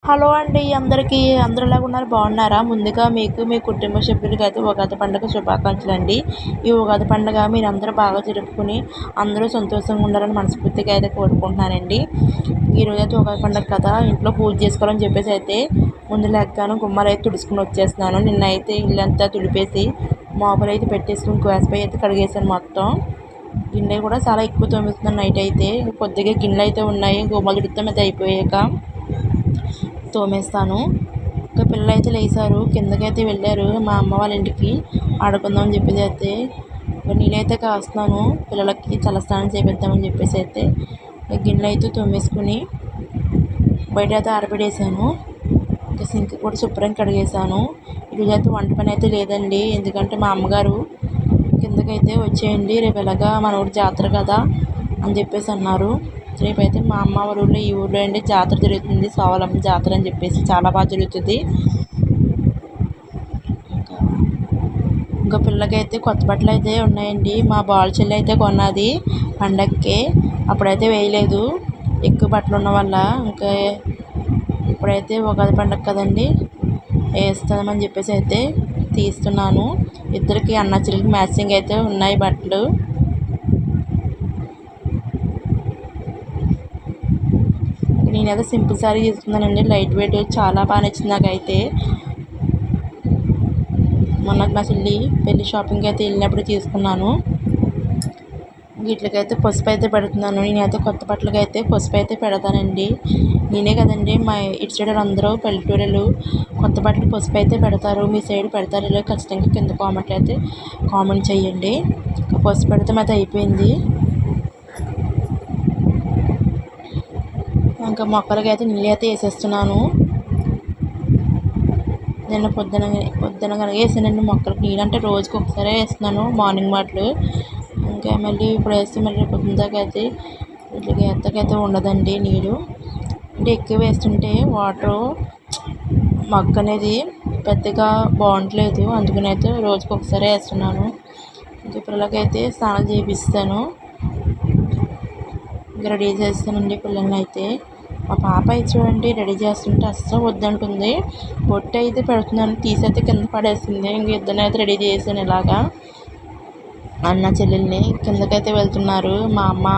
Hello అండి అందరికీ. అందరూ ఎలాగున్నారు? బాగున్నారా? ముందుగా మీకు, మీ కుటుంబ సభ్యులకైతే ఉగాది పండుగ శుభాకాంక్షలండి. ఈ ఉగాది పండుగ మీరందరూ బాగా జరుపుకుని, అందరూ సంతోషంగా ఉండాలని మనస్ఫూర్తిగా అయితే కోరుకుంటున్నానండి. ఈరోజైతే ఉగాది పండుగ కదా, ఇంట్లో పూజ చేసుకోవాలని చెప్పేసి అయితే ముందు లెగ్గాను గుమ్మాలైతే తుడుచుకుని వచ్చేస్తున్నాను. నిన్నైతే ఇల్లంతా తుడిపేసి మోపులైతే పెట్టేసుకుని గ్యాస్ పై అయితే కడిగేసాను మొత్తం. గిన్నె కూడా చాలా ఎక్కువ తోమేస్తున్నాను నైట్ అయితే. కొద్దిగా గిన్నెలు అయితే ఉన్నాయి, గుమ్మలు తుడుతాం అయితే అయిపోయాక తోమేస్తాను. ఇంకా పిల్లలు అయితే లేచారు, కిందకైతే వెళ్ళారు మా అమ్మ వాళ్ళ ఇంటికి ఆడుకుందాం అని చెప్పేసి అయితే. నీళ్ళైతే కాస్తున్నాను, పిల్లలకి తలస్నానం చేపిద్దామని చెప్పేసి అయితే గిన్నెలు అయితే తోమేసుకుని బయట అయితే ఆరబెట్టేసాను. ఇంకా సింక్ కూడా శుభ్రంగా కడిగేసాను. ఈరోజైతే వంట పని అయితే లేదండి, ఎందుకంటే మా అమ్మగారు కిందకైతే వచ్చేయండి రేపు ఎలాగా మన ఊరి జాతర కదా అని చెప్పేసి అన్నారు. రేపైతే మా అమ్మ వాళ్ళ ఊళ్ళో ఈ ఊళ్ళో అండి జాతర జరుగుతుంది, సోవలమ్మ జాతర అని చెప్పేసి చాలా బాగా జరుగుతుంది. ఇంకా పిల్లకైతే కొత్త బట్టలు అయితే ఉన్నాయండి. మా బాల్ చెల్లి అయితే కొన్నది పండగకి, అప్పుడైతే వేయలేదు ఎక్కువ బట్టలు ఉన్న వల్ల. ఇంకా ఇప్పుడైతే ఉగాది పండగ కదండి వేస్తామని చెప్పేసి అయితే తీస్తున్నాను. ఇద్దరికి అన్న చెల్లికి మ్యాచింగ్ అయితే ఉన్నాయి బట్టలు. నేనైతే సింపుల్ శారీ తీసుకున్నానండి, లైట్ వెయిట్, చాలా బాగా నచ్చింది నాకైతే. మొన్న మా చెల్లి పెళ్లి షాపింగ్కి అయితే వెళ్ళినప్పుడు తీసుకున్నాను. వీటికైతే పసుపు అయితే పెడుతున్నాను. నేనైతే కొత్త బట్టలకి అయితే పసుపు అయితే పెడతానండి. నేనే కదండి, మా ఇటు సైడ్ అందరూ పల్లెటూరులు కొత్త బట్టలు పసుపు అయితే పెడతారు. మీ సైడ్ పెడతారు ఇలా ఖచ్చితంగా కింద కామెంట్లు అయితే కామెంట్ చేయండి. పసుపు పెడతాం అయితే అయిపోయింది. ఇంకా మొక్కలకి అయితే నీళ్ళు అయితే వేసేస్తున్నాను. నిన్న పొద్దున కనుక వేసానండి మొక్కలకి నీళ్ళు, అంటే రోజుకి ఒకసారి వేస్తున్నాను మార్నింగ్ వాటిలో. ఇంకా మళ్ళీ ఇప్పుడు వేస్తే మళ్ళీ పొద్దున దాకా అయితే వీటికి ఎత్తకైతే ఉండదండి నీరు. అంటే ఎక్కువ వేస్తుంటే వాటరు మొక్క అనేది పెద్దగా బాగుంటలేదు, అందుకని అయితే రోజుకి ఒకసారి వేస్తున్నాను. ఇంకా పిల్లలకైతే స్నానం చేపిస్తాను, ఇంకా రెడీ చేస్తానండి పిల్లల్ని అయితే. మా పాప అయితే చూడండి రెడీ చేస్తుంటే అస్సలు వద్దంటుంది. బొట్టు అయితే పెడుతున్నాను, తీసైతే కింద పడేసింది. ఇంక ఇద్దరినైతే రెడీ చేశాను ఇలాగా. అన్న చెల్లెల్ని కిందకైతే వెళ్తున్నారు మా అమ్మ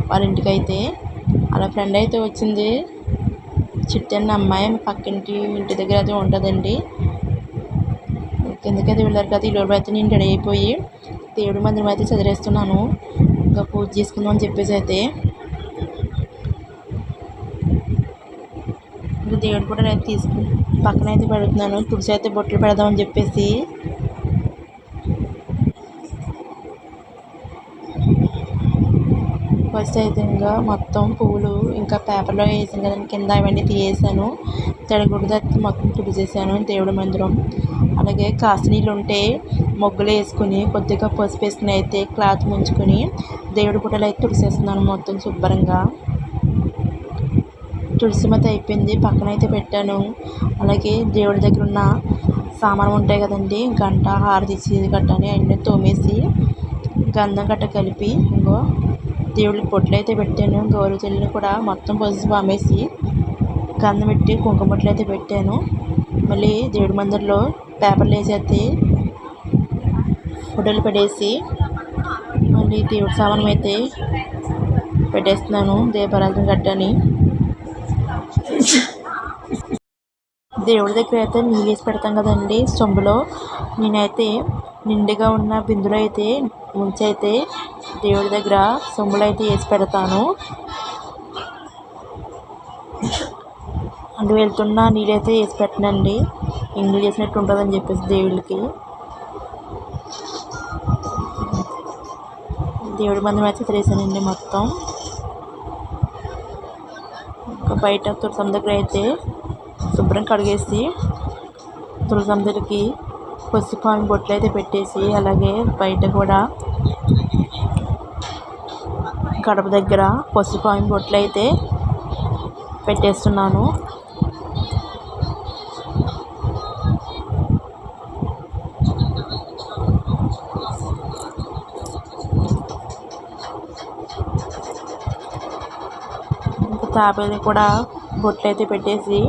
వాళ్ళ ఇంటికైతే. అలా ఫ్రెండ్ అయితే వచ్చింది, చిట్టి అన్న అమ్మాయి, పక్కింటి ఇంటి దగ్గర అయితే ఉంటుందండి. కిందకైతే వెళ్ళారు కదా. ఈలోపు అయితే నేను రెడీ అయిపోయి దేవుడి మందిరం అయితే చదివేస్తున్నాను. ఇంకా పూజ చేసుకుందాం అని చెప్పేసి అయితే ఇంకా దేవుడు కూడా నేను తీసుకుని పక్కన అయితే పెడుతున్నాను. తులసి అయితే బొట్లు పెడదామని చెప్పేసి. ఫస్ట్ అయితే ఇంకా మొత్తం పువ్వులు ఇంకా పేపర్లో వేసాను కదండి, కింద అవన్నీ తీసేసాను. తడిగుడ్డతో మొత్తం తుడిచేసాను దేవుడి మందిరం. అలాగే కాసి నీళ్ళు ఉంటే మొగ్గులు వేసుకుని కొద్దిగా పసుపు వేసుకుని అయితే క్లాత్ ముంచుకొని దేవుడి గుట్టలు అయితే తుడిసేస్తున్నాను మొత్తం శుభ్రంగా. తులసి మత అయిపోయింది, పక్కన అయితే పెట్టాను. అలాగే దేవుడి దగ్గర ఉన్న సామాను ఉంటాయి కదండి, గంట, హారతి, చీర గట్టని అన్నీ తోమేసి గంధం గట్ట కలిపి ఇంకో దేవుడికి బొట్లు అయితే పెట్టాను. గౌరీ చెల్లిని కూడా మొత్తం పసుపు అమ్మేసి గంధం పెట్టి కుంకుమ బొట్లు అయితే పెట్టాను. మళ్ళీ దేవుడి మందిరంలో పేపర్లు వేసేసి ఫోటోలు పెట్టేసి మళ్ళీ దేవుడి సామానం అయితే పెట్టేస్తున్నాను, దీపారాధన గట్టని. దేవుడి దగ్గర అయితే నీళ్ళు వేసి పెడతాం కదండి సొంబులో. నేనైతే నిండుగా ఉన్న బిందులో అయితే ముంచైతే దేవుడి దగ్గర సొంబులో అయితే వేసి పెడతాను. అందు వెళ్తున్న నీళ్ళైతే వేసి పెట్టనండి, ఇంగ్లీష్ చేసినట్టు ఉంటుందని చెప్పేసి దేవుడికి. దేవుడి మందిరం అయితే తిరిగేసానండి మొత్తం. ఇంకా బయట తులసమ్మ దగ్గర అయితే శుభ్రం కడిగేసి తులసమ్మ దగ్గరికి పసుపు బొట్లు అయితే పెట్టేసి, అలాగే బయట కూడా గడప దగ్గర పసుపు బొట్లు అయితే పెట్టేస్తున్నాను. తాపేది కూడా బొట్లు అయితే పెట్టేసి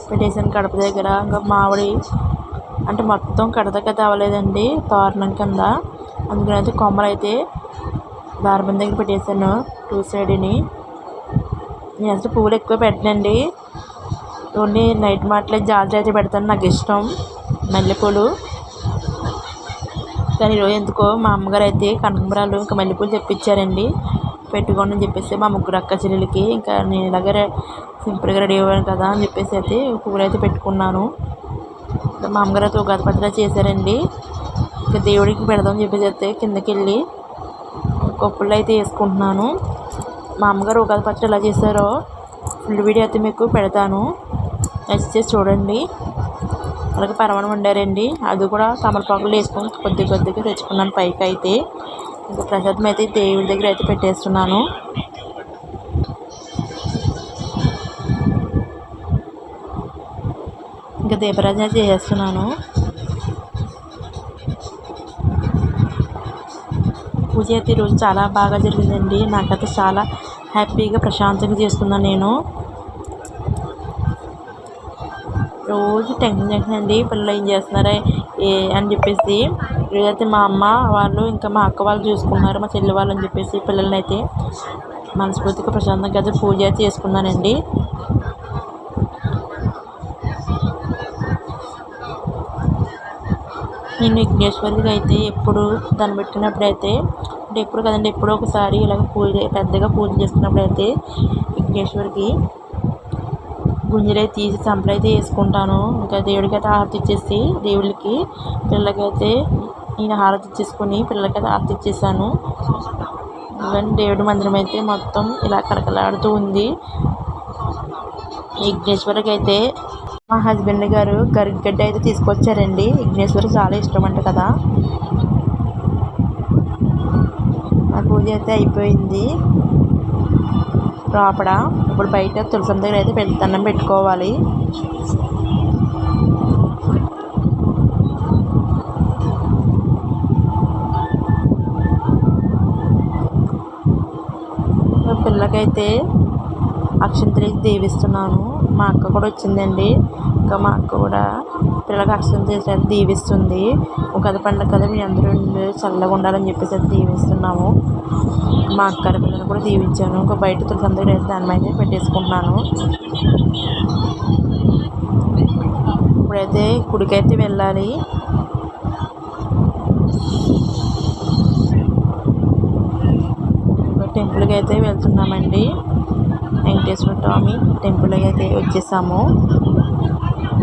పెట్టేసాను గడప దగ్గర. ఇంకా మామిడి అంటే మొత్తం కడతకైతే అవ్వలేదండి, తోరణం కింద. అందుకని అయితే కొమ్మలు అయితే దారబంద దగ్గర పెట్టేశాను 2 సైడ్ని. నేను అసలు పువ్వులు ఎక్కువ పెట్టనండి, ఓన్లీ నైట్ మాటలే జాజి అయితే పెడతాను, నాకు ఇష్టం మల్లెపూలు. కానీ ఈరోజు ఎందుకో మా అమ్మగారు అయితే కనకాంబరాలు ఇంకా మల్లెపూలు తెప్పించారండి, పెట్టుకోండి అని చెప్పేసి మా ముగ్గురు అక్క చెల్లెలకి. ఇంకా నేను ఇలాగ సింపుల్గా రెడీ అవ్వాను కదా అని చెప్పేసి అయితే పువ్వులు అయితే పెట్టుకున్నాను. మా అమ్మగారు అయితే ఉగాది పచ్చడి చేశారండి. ఇంకా దేవుడికి పెడదామని చెప్పేసి అయితే కిందకి వెళ్ళి కొప్పుళ్ళు అయితే వేసుకుంటున్నాను. మా అమ్మగారు ఉగాది పచ్చడి ఎలా చేశారో ఫుల్ వీడియో అయితే మీకు పెడతాను, నచ్చితే చూడండి. అలాగే పరమాణం వండారండి, అది కూడా తమలపాకులు వేసుకొని కొద్ది కొద్దిగా తెచ్చుకున్నాను పైకి అయితే. ఇంకా ప్రసాదం అయితే దేవుడి దగ్గర అయితే పెట్టేస్తున్నాను. ఇంకా దీపారాధన చేసేస్తున్నాను. పూజ అయితే ఈరోజు చాలా బాగా జరిగిందండి, నాకైతే చాలా హ్యాపీగా ప్రశాంతంగా చేసుకున్నాను నేను. రోజు టెన్షన్ అండి, పిల్లలు ఏం చేస్తున్నారా అని చెప్పేసి. ఈరోజైతే మా అమ్మ వాళ్ళు ఇంకా మా అక్క వాళ్ళు చూసుకున్నారు, మా చెల్లి వాళ్ళు అని చెప్పేసి పిల్లల్ని అయితే మనస్ఫూర్తిగా ప్రశాంతంగా అయితే పూజ అయితే చేసుకున్నానండి. నేను విఘ్నేశ్వరికి అయితే ఎప్పుడు దాన్ని పెట్టినప్పుడు అయితే, అంటే ఎప్పుడు కదండి, ఎప్పుడో ఒకసారి ఇలాగ పెద్దగా పూజ చేసుకున్నప్పుడు అయితే విఘ్నేశ్వరికి గుంజలు అయితే తీసి సంపలు అయితే వేసుకుంటాను. ఇంకా దేవుడికి అయితే హారతి ఇచ్చేసి దేవుళ్ళకి పిల్లలకైతే నేను హారతి ఇచ్చేసుకొని పిల్లలకైతే హారతి ఇచ్చేసాను. ఇవన్నీ దేవుడి మందిరం అయితే మొత్తం ఇలా కలకలాడుతూ ఉంది. విఘ్నేశ్వరికి అయితే మా హస్బెండ్ గారు గరిగడ్డ అయితే తీసుకొచ్చారండి, విఘ్నేశ్వరికి చాలా ఇష్టం అంట కదా. ఆ పూజ అయితే అయిపోయింది లోపల. ఇప్పుడు బయట తులసం దగ్గర అయితే దండం పెట్టుకోవాలి. పిల్లకైతే అక్షంతలు దీవిస్తున్నాను. మా అక్క కూడా వచ్చిందండి, ఇంకా మా అక్క కూడా పిల్లలకి అక్షంతలు చేసి దీవిస్తుంది. ఉగాది పండుగ కదా, మీ అందరూ చల్లగా ఉండాలని చెప్పేసి అది దీవిస్తున్నాము. మా అక్క పిల్లలు కూడా దీవించాను. ఇంకా బయట తులసి దగ్గర దాని మీద పెట్టేసుకుంటున్నాను. ఇప్పుడైతే గుడికైతే వెళ్ళాలి. టెంపుల్కి అయితే వెళ్తున్నామండి, వెంకటేశ్వర స్వామి టెంపుల్కి అయితే వచ్చేసాము.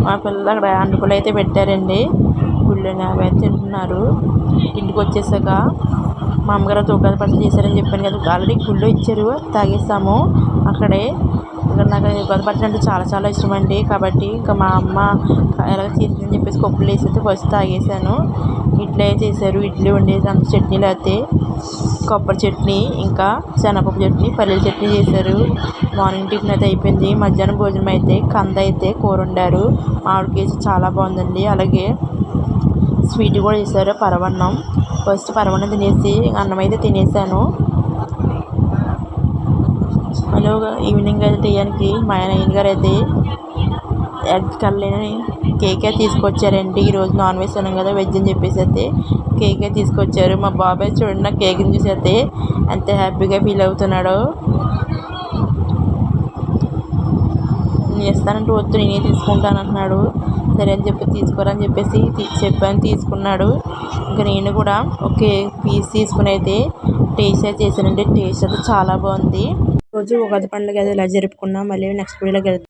మా పిల్లలు అక్కడ అండుకలు అయితే పెట్టారండి, గుళ్ళోనే అవి అయితే తింటున్నారు. ఇంటికి వచ్చేసాక మా అమ్మగారు ఉగాది పచ్చడి చేశారని చెప్పాను కదా, ఆల్రెడీ గుళ్ళో ఇచ్చారు, తాగేసాము అక్కడే. ఇంకా నాకు ఉగాది పచ్చడి అంటే చాలా చాలా ఇష్టం అండి, కాబట్టి ఇంకా మా అమ్మ ఎలాగ చేసిందని చెప్పేసి కొప్పులు వేసి అయితే ఫస్ట్ తాగేసాను. ఇడ్లీ చేశారు, ఇడ్లీ వండేసి అంత చట్నీలు అయితే కొబ్బరి చట్నీ, ఇంకా శనగపప్పు చట్నీ, పల్లీల చట్నీ చేశారు. మార్నింగ్ టిఫిన్ అయితే అయిపోయింది. మధ్యాహ్నం భోజనం అయితే కంద అయితే కూర వండారు, మామిడికేసి చాలా బాగుందండి. అలాగే స్వీట్ కూడా చేశారు, పరవన్నం. ఫస్ట్ పరవన్నం తినేసి అన్నం అయితే తినేసాను. మళ్ళీ ఈవినింగ్ అయితే టీయానికి మా ఆయన గారు అయితే ఎగ్ కర్రీని కేకే తీసుకొచ్చారండి. ఈరోజు నాన్ వెజ్ తిన్నాం కదా, వెజ్ అని చెప్పేసి అయితే కేకే తీసుకొచ్చారు. మా బాబాయ్ చూడండి కేక్ని చూసి అయితే ఎంత హ్యాపీగా ఫీల్ అవుతున్నాడో. నేను ఇస్తానంటే వద్దు నేనే తీసుకుంటాను అంటున్నాడు. సరే అని చెప్పి తీసుకోరని చెప్పేసి చెప్పాను, తీసుకున్నాడు. ఇంకా నేను కూడా ఒక పీస్ తీసుకుని అయితే టేస్ట్ అయితే చేశానండి. టేస్ట్ అయితే చాలా బాగుంది. రోజు ఉగాది పండుగ ఎలా జరుపుకున్నా మళ్ళీ నెక్స్ట్ వీడియోలో